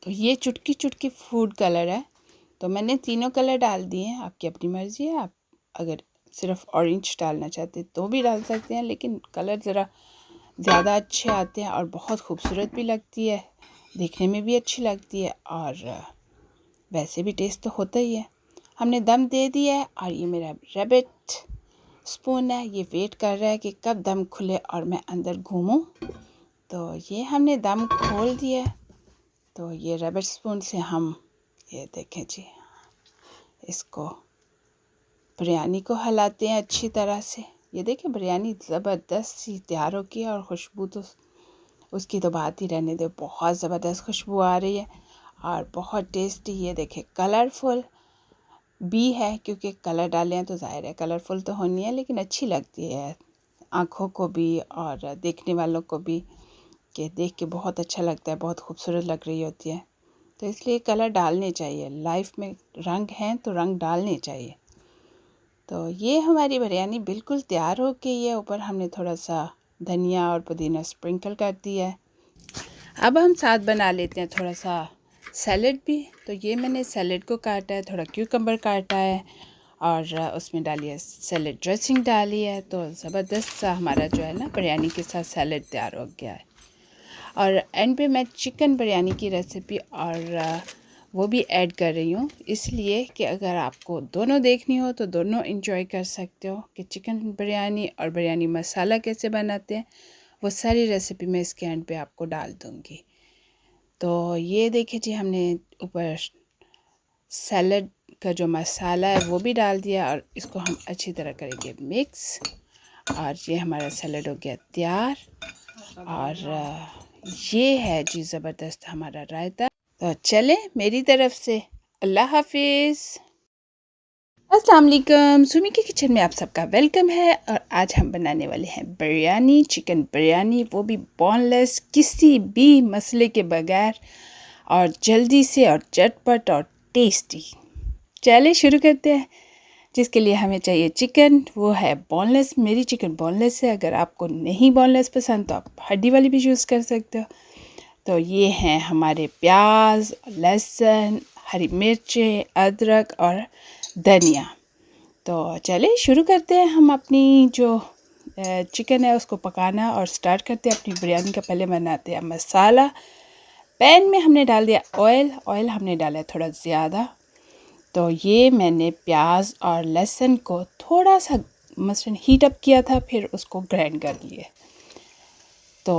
तो ये चुटकी चुटकी फूड कलर है। तो मैंने तीनों कलर डाल दिए हैं, आपकी अपनी मर्ज़ी है। आप अगर सिर्फ ऑरेंज डालना चाहते हैं तो भी डाल सकते हैं, लेकिन कलर ज़रा ज़्यादा अच्छे आते हैं और बहुत खूबसूरत भी लगती है, देखने में भी अच्छी लगती है और वैसे भी टेस्ट तो होता ही है। हमने दम दे दिया है और ये मेरा रैबिट स्पून है, ये वेट कर रहा है कि कब दम खुले और मैं अंदर घूमूं। तो ये हमने दम खोल दिया है। तो ये रैबिट स्पून से हम ये देखें जी, इसको बिरयानी को हिलाते हैं अच्छी तरह से। ये देखिए बिरयानी ज़बरदस्त सी तैयार हो गई है और खुशबू तो उसकी तो बात ही रहने दे, बहुत ज़बरदस्त खुशबू आ रही है और बहुत टेस्टी। ये देखें कलरफुल भी है, क्योंकि कलर डाले हैं तो ज़ाहिर है कलरफुल तो होनी है, लेकिन अच्छी लगती है आँखों को भी और देखने वालों को भी, कि देख के बहुत अच्छा लगता है, बहुत खूबसूरत लग रही होती है। तो इसलिए कलर डालने चाहिए, लाइफ में रंग हैं तो रंग डालने चाहिए। तो ये हमारी बिरयानी बिल्कुल तैयार हो गई है। ऊपर हमने थोड़ा सा धनिया और पुदीना स्प्रिंकल कर दिया है। अब हम साथ बना लेते हैं थोड़ा सा सैलेड भी। तो ये मैंने सैलेड को काटा है, थोड़ा क्यूकम्बर काटा है और उसमें डाली है सैलेड ड्रेसिंग डाली है। तो ज़बरदस्त सा हमारा जो है ना बिरयानी के साथ सैलेड तैयार हो गया है। और एंड पे मैं चिकन बिरयानी की रेसिपी और वो भी ऐड कर रही हूँ, इसलिए कि अगर आपको दोनों देखनी हो तो दोनों एंजॉय कर सकते हो कि चिकन बिरयानी और बिरयानी मसाला कैसे बनाते हैं, वो सारी रेसिपी मैं इसके एंड पे आपको डाल दूँगी। तो ये देखिए जी, हमने ऊपर सैलड का जो मसाला है वो भी डाल दिया और इसको हम अच्छी तरह करेंगे मिक्स। और ये हमारा सैलड हो गया तैयार। और ये है जी ज़बरदस्त हमारा रायता। तो चले मेरी तरफ से अल्लाह हाफिज़। अस्सलाम वालेकुम, सुमी के किचन में आप सबका वेलकम है। और आज हम बनाने वाले हैं बिरयानी, चिकन बिरयानी, वो भी बोनलेस, किसी भी मसले के बगैर, और जल्दी से और झटपट और टेस्टी। चलिए शुरू करते हैं। जिसके लिए हमें चाहिए चिकन, वो है बोनलेस। मेरी चिकन बोनलेस है। अगर आपको नहीं बोनलेस पसंद तो आप हड्डी वाली भी यूज़ कर सकते हो। तो ये हैं हमारे प्याज, लहसुन, हरी मिर्चें, अदरक और धनिया। तो चलिए शुरू करते हैं। हम अपनी जो चिकन है उसको पकाना और स्टार्ट करते हैं अपनी बिरयानी का। पहले बनाते हैं मसाला। पैन में हमने डाल दिया ऑयल हमने डाला है थोड़ा ज़्यादा। तो ये मैंने प्याज और लहसुन को थोड़ा सा मसलन हीट अप किया था, फिर उसको ग्राइंड कर लिए। तो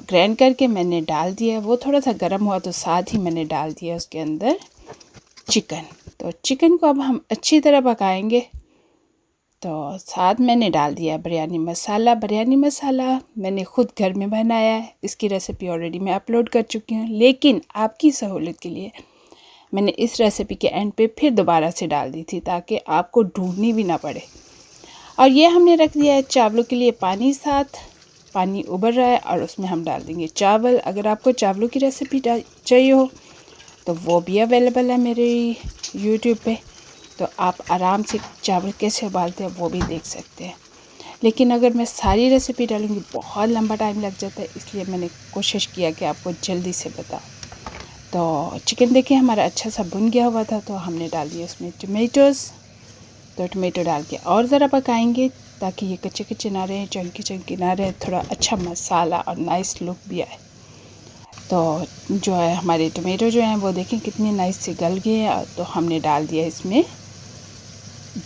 ग्राइंड करके मैंने डाल दिया। वो थोड़ा सा गर्म हुआ तो साथ ही मैंने डाल दिया उसके अंदर चिकन। तो चिकन को अब हम अच्छी तरह पकाएंगे। तो साथ मैंने डाल दिया बिरयानी मसाला। बिरयानी मसाला मैंने ख़ुद घर में बनाया है। इसकी रेसिपी ऑलरेडी मैं अपलोड कर चुकी हूँ, लेकिन आपकी सहूलियत के लिए मैंने इस रेसिपी के एंड पे फिर दोबारा से डाल दी थी, ताकि आपको ढूंढनी भी ना पड़े। और ये हमने रख दिया है चावलों के लिए पानी। साथ पानी उबल रहा है और उसमें हम डाल देंगे चावल। अगर आपको चावलों की रेसिपी चाहिए हो तो वो भी अवेलेबल है मेरे यूट्यूब पे। तो आप आराम से चावल कैसे उबालते हैं वो भी देख सकते हैं। लेकिन अगर मैं सारी रेसिपी डालूँगी बहुत लंबा टाइम लग जाता है, इसलिए मैंने कोशिश किया कि आपको जल्दी से बताऊँ। तो चिकन देखिए हमारा अच्छा सा भुन गया हुआ था। तो हमने डाल दिया उसमें टमेटोज़। तो टमेटो डाल के और ज़रा पकाएंगे, ताकि ये कच्चे कच्चे ना रहे, चंकी चंकी ना रहे, थोड़ा अच्छा मसाला और नाइस लुक भी आए। तो जो है हमारे टमेटो जो हैं वो देखें कितने नाइस से गल गए हैं। तो हमने डाल दिया इसमें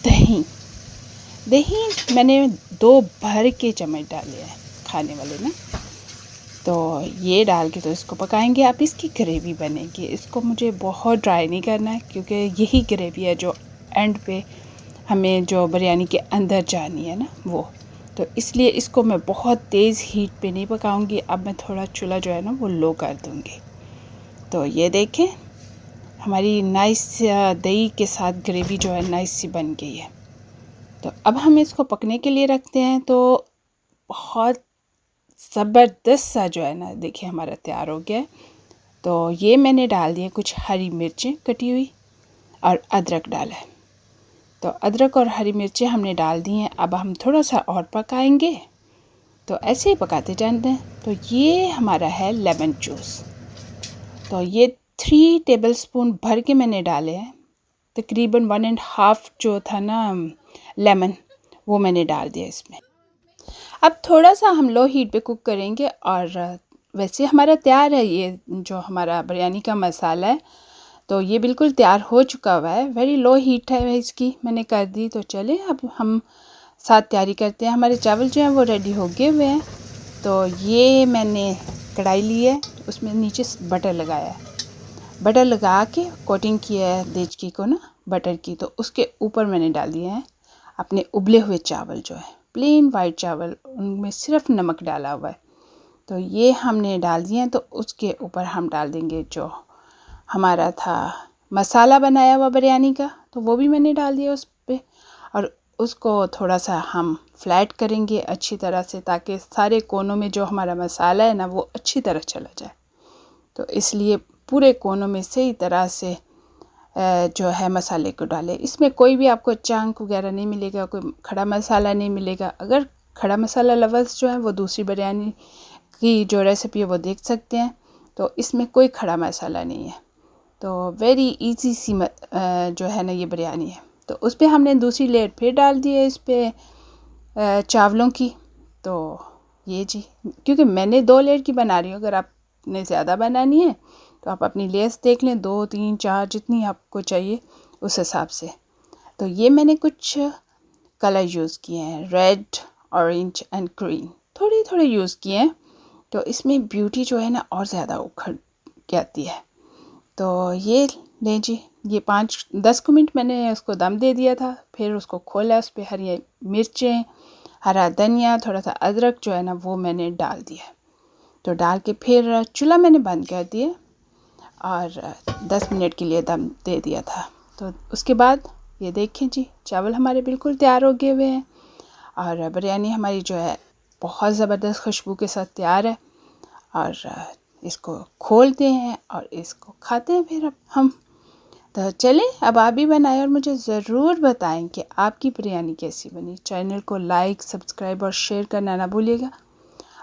दही मैंने 2 भर के चम्मच डाले हैं, खाने वाले ना। तो ये डाल के तो इसको पकाएंगे। अब इसकी ग्रेवी बनेगी। इसको मुझे बहुत ड्राई नहीं करना है, क्योंकि यही ग्रेवी है जो एंड पे हमें जो बिरयानी के अंदर जानी है ना वो। तो इसलिए इसको मैं बहुत तेज़ हीट पे नहीं पकाऊंगी। अब मैं थोड़ा चूल्हा जो है ना वो लो कर दूंगी। तो ये देखें हमारी नाइस दही के साथ ग्रेवी जो है नाइस सी बन गई है। तो अब हम इसको पकने के लिए रखते हैं। तो बहुत ज़बरदस्त सा जो है ना देखिए हमारा तैयार हो गया है। तो ये मैंने डाल दिया कुछ हरी मिर्चें कटी हुई और अदरक डाला है। तो अदरक और हरी मिर्चें हमने डाल दी हैं। अब हम थोड़ा सा और पकाएंगे। तो ऐसे ही पकाते जाते हैं। तो ये हमारा है लेमन जूस। तो ये 3 टेबलस्पून भर के मैंने डाले हैं। तकरीबन 1.5 जो था ना लेमन, वो मैंने डाल दिया इसमें। अब थोड़ा सा हम लो हीट पे कुक करेंगे। और वैसे हमारा तैयार है ये जो हमारा बिरयानी का मसाला है। तो ये बिल्कुल तैयार हो चुका हुआ है। वेरी लो हीट है इसकी, मैंने कर दी। तो चले अब हम साथ तैयारी करते हैं। हमारे चावल जो हैं वो रेडी हो गए हुए हैं। तो ये मैंने कढ़ाई ली है, उसमें नीचे बटर लगाया है। बटर लगा के कोटिंग किया है देचकी को ना बटर की। तो उसके ऊपर मैंने डाल दिए हैं अपने उबले हुए चावल, जो है प्लेन वाइट चावल, उनमें सिर्फ नमक डाला हुआ है। तो ये हमने डाल दिए हैं। तो उसके ऊपर हम डाल देंगे जो हमारा था मसाला बनाया हुआ बिरयानी का। तो वो भी मैंने डाल दिया उस पर। और उसको थोड़ा सा हम फ्लैट करेंगे अच्छी तरह से, ताकि सारे कोनों में जो हमारा मसाला है ना वो अच्छी तरह चला जाए। तो इसलिए पूरे कोनों में सही तरह से जो है मसाले को डालें। इसमें कोई भी आपको चंक वगैरह नहीं मिलेगा, कोई खड़ा मसाला नहीं मिलेगा। अगर खड़ा मसाला लवर्स जो है वो दूसरी बिरयानी की जो रेसिपी है वो देख सकते हैं। तो इसमें कोई खड़ा मसाला नहीं है। तो वेरी इजी सी जो है ना ये बिरयानी है। तो उस पर हमने दूसरी लेयर फिर डाल दी है इस पर चावलों की। तो ये जी, क्योंकि मैंने 2 लेयर की बना रही हूँ। अगर आपने ज़्यादा बनानी है तो आप अपनी लेयर्स देख लें, 2 3 4 जितनी आपको चाहिए उस हिसाब से। तो ये मैंने कुछ कलर यूज़ किए हैं, रेड, ऑरेंज एंड ग्रीन, थोड़े थोड़े यूज़ किए हैं। तो इसमें ब्यूटी जो है ना और ज़्यादा उखड़ के आती है। तो ये लें जी, ये 5-10 मिनट मैंने उसको दम दे दिया था। फिर उसको खोला, उस पर हरी मिर्चें, हरा धनिया, थोड़ा सा अदरक जो है ना वो मैंने डाल दिया। तो डाल के फिर चूल्हा मैंने बंद कर दिया और 10 मिनट के लिए दम दे दिया था। तो उसके बाद ये देखें जी, चावल हमारे बिल्कुल तैयार हो गए हुए हैं और बिरयानी हमारी जो है बहुत ज़बरदस्त खुशबू के साथ तैयार है। और इसको खोलते हैं और इसको खाते हैं फिर अब हम। तो चलें, अब आप भी बनाएं और मुझे ज़रूर बताएं कि आपकी बिरयानी कैसी बनी। चैनल को लाइक, सब्सक्राइब और शेयर करना ना भूलिएगा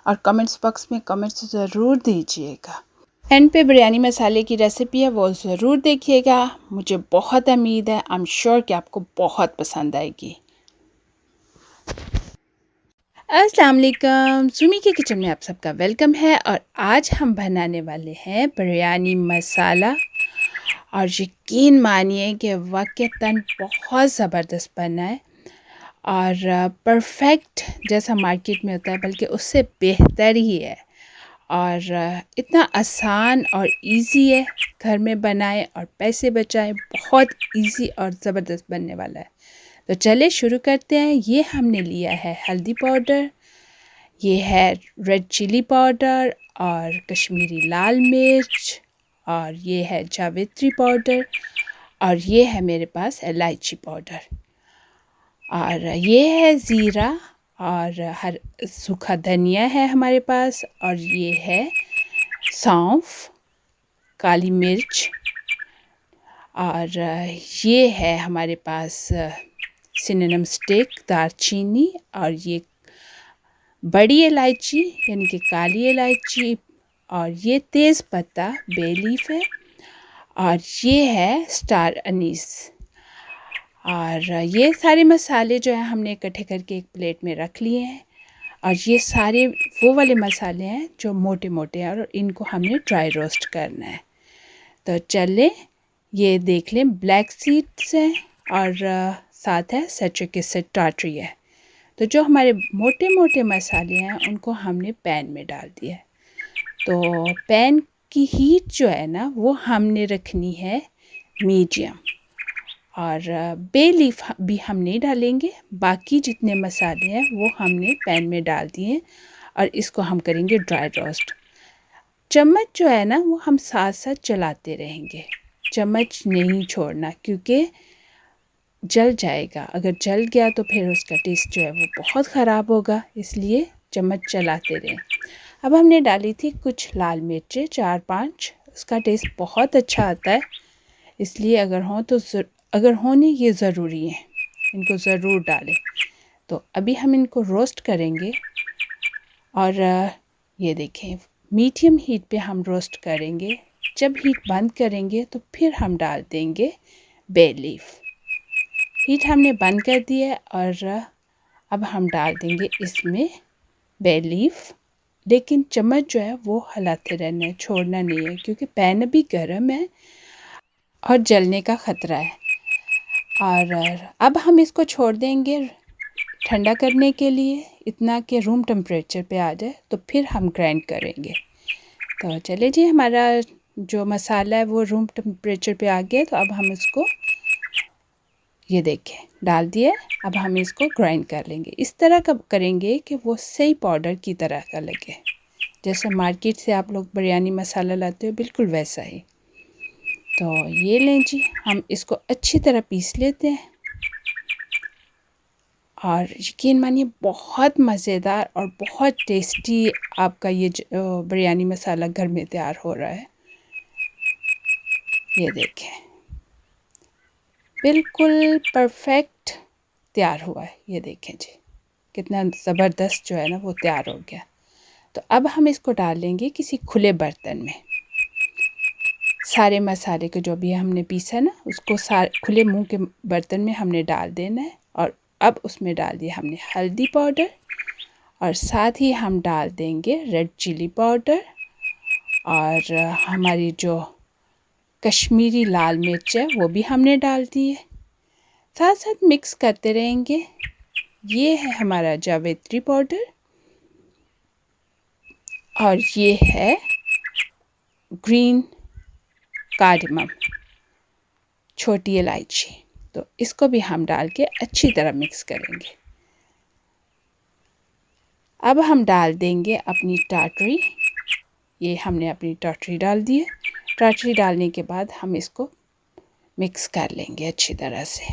और कमेंट्स बॉक्स में कमेंट्स ज़रूर दीजिएगा। एंड पे बिरयानी मसाले की रेसिपी है, वो ज़रूर देखिएगा। मुझे बहुत उम्मीद है, आई एम श्योर कि आपको बहुत पसंद आएगी। अस्सलाम वालेकुम, सुमी के किचन में आप सबका वेलकम है और आज हम बनाने वाले हैं बिरयानी मसाला। और यकीन मानिए कि वाक़ईतन बहुत ज़बरदस्त बना है और परफेक्ट जैसा मार्केट में होता है, बल्कि उससे बेहतर ही है। और इतना आसान और इजी है, घर में बनाएं और पैसे बचाएं। बहुत इजी और ज़बरदस्त बनने वाला है। तो चलिए शुरू करते हैं। ये हमने लिया है हल्दी पाउडर, ये है रेड चिली पाउडर और कश्मीरी लाल मिर्च, और ये है जावित्री पाउडर, और ये है मेरे पास इलायची पाउडर, और ये है ज़ीरा, और हर सूखा धनिया है हमारे पास, और ये है सौंफ, काली मिर्च, और ये है हमारे पास सिनेमन स्टिक, दालचीनी, और ये बड़ी इलायची यानी कि काली इलायची, और ये तेज़ पत्ता बे लीफ है, और ये है स्टार अनीस। और ये सारे मसाले जो हैं हमने इकट्ठे करके एक प्लेट में रख लिए हैं। और ये सारे वो वाले मसाले हैं जो मोटे मोटे हैं और इनको हमने ड्राई रोस्ट करना है। तो चलें, ये देख लें, ब्लैक सीड्स हैं और साथ है सिट्रिक एसिड टार्टरी है। तो जो हमारे मोटे मोटे मसाले हैं उनको हमने पैन में डाल दिया है। तो पैन की हीट जो है ना वो हमने रखनी है मीडियम, और बे लीफ भी हम नहीं डालेंगे। बाकी जितने मसाले हैं वो हमने पैन में डाल दिए और इसको हम करेंगे ड्राई रोस्ट। चम्मच जो है ना वो हम साथ साथ चलाते रहेंगे, चम्मच नहीं छोड़ना, क्योंकि जल जाएगा। अगर जल गया तो फिर उसका टेस्ट जो है वो बहुत ख़राब होगा, इसलिए चम्मच चलाते रहें। अब हमने डाली थी कुछ लाल मिर्चें, 4-5, उसका टेस्ट बहुत अच्छा आता है, इसलिए अगर होने ये ज़रूरी है, इनको ज़रूर डालें। तो अभी हम इनको रोस्ट करेंगे और ये देखें, मीडियम हीट पे हम रोस्ट करेंगे। जब हीट बंद करेंगे तो फिर हम डाल देंगे बे लीफ। हीट हमने बंद कर दी है और अब हम डाल देंगे इसमें बे लीफ, लेकिन चम्मच जो है वो हिलाते रहना है, छोड़ना नहीं है, क्योंकि पैन अभी गर्म है और जलने का ख़तरा है। और अब हम इसको छोड़ देंगे ठंडा करने के लिए, इतना कि रूम टेम्परेचर पे आ जाए, तो फिर हम ग्राइंड करेंगे। तो चलिए जी, हमारा जो मसाला है वो रूम टेम्परेचर पे आ गया। तो अब हम इसको, ये देखें, डाल दिए। अब हम इसको ग्राइंड कर लेंगे। इस तरह का करेंगे कि वो सही पाउडर की तरह का लगे, जैसे मार्केट से आप लोग बिरयानी मसाला लाते हो, बिल्कुल वैसा ही। तो ये लें जी, हम इसको अच्छी तरह पीस लेते हैं और यकीन मानिए बहुत मज़ेदार और बहुत टेस्टी आपका ये बिरयानी मसाला घर में तैयार हो रहा है। ये देखें, बिल्कुल परफेक्ट तैयार हुआ है। ये देखें जी, कितना ज़बरदस्त जो है ना वो तैयार हो गया। तो अब हम इसको डाल लेंगे किसी खुले बर्तन में। सारे मसाले को जो भी हमने पीसा ना उसको खुले मुंह के बर्तन में हमने डाल देना है। और अब उसमें डाल दिया हमने हल्दी पाउडर, और साथ ही हम डाल देंगे रेड चिली पाउडर, और हमारी जो कश्मीरी लाल मिर्च है वो भी हमने डाल दी है। साथ साथ मिक्स करते रहेंगे। ये है हमारा जावित्री पाउडर, और ये है ग्रीन कार्डमम, छोटी इलायची। तो इसको भी हम डाल के अच्छी तरह मिक्स करेंगे। अब हम डाल देंगे अपनी टाटरी। ये हमने अपनी टाटरी डाल दी है। टाटरी डालने के बाद हम इसको मिक्स कर लेंगे अच्छी तरह से,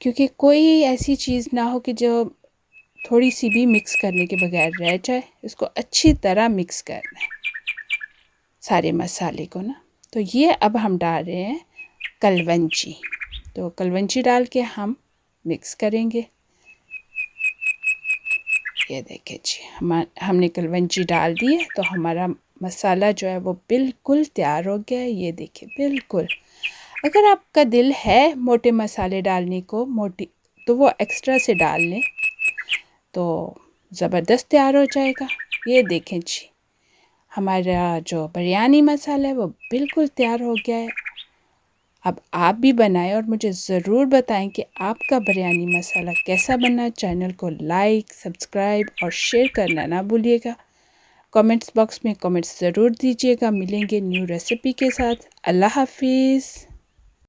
क्योंकि कोई ऐसी चीज़ ना हो कि जो थोड़ी सी भी मिक्स करने के बगैर रह जाए। इसको अच्छी तरह मिक्स करना है सारे मसाले को ना। तो ये अब हम डाल रहे हैं कलवंजी। तो कलवंजी डाल के हम मिक्स करेंगे। ये देखिए जी, हमने कलवंजी डाल दी है, तो हमारा मसाला जो है वो बिल्कुल तैयार हो गया है। ये देखिए बिल्कुल। अगर आपका दिल है मोटे मसाले डालने को, तो वो एक्स्ट्रा से डाल लें, तो ज़बरदस्त तैयार हो जाएगा। ये देखें जी, हमारा जो बिरयानी मसाला है वो बिल्कुल तैयार हो गया है। अब आप भी बनाएं और मुझे ज़रूर बताएं कि आपका बिरयानी मसाला कैसा बना। चैनल को लाइक, सब्सक्राइब और शेयर करना ना भूलिएगा। कमेंट्स बॉक्स में कमेंट्स ज़रूर दीजिएगा। मिलेंगे न्यू रेसिपी के साथ। अल्लाह हाफिज़।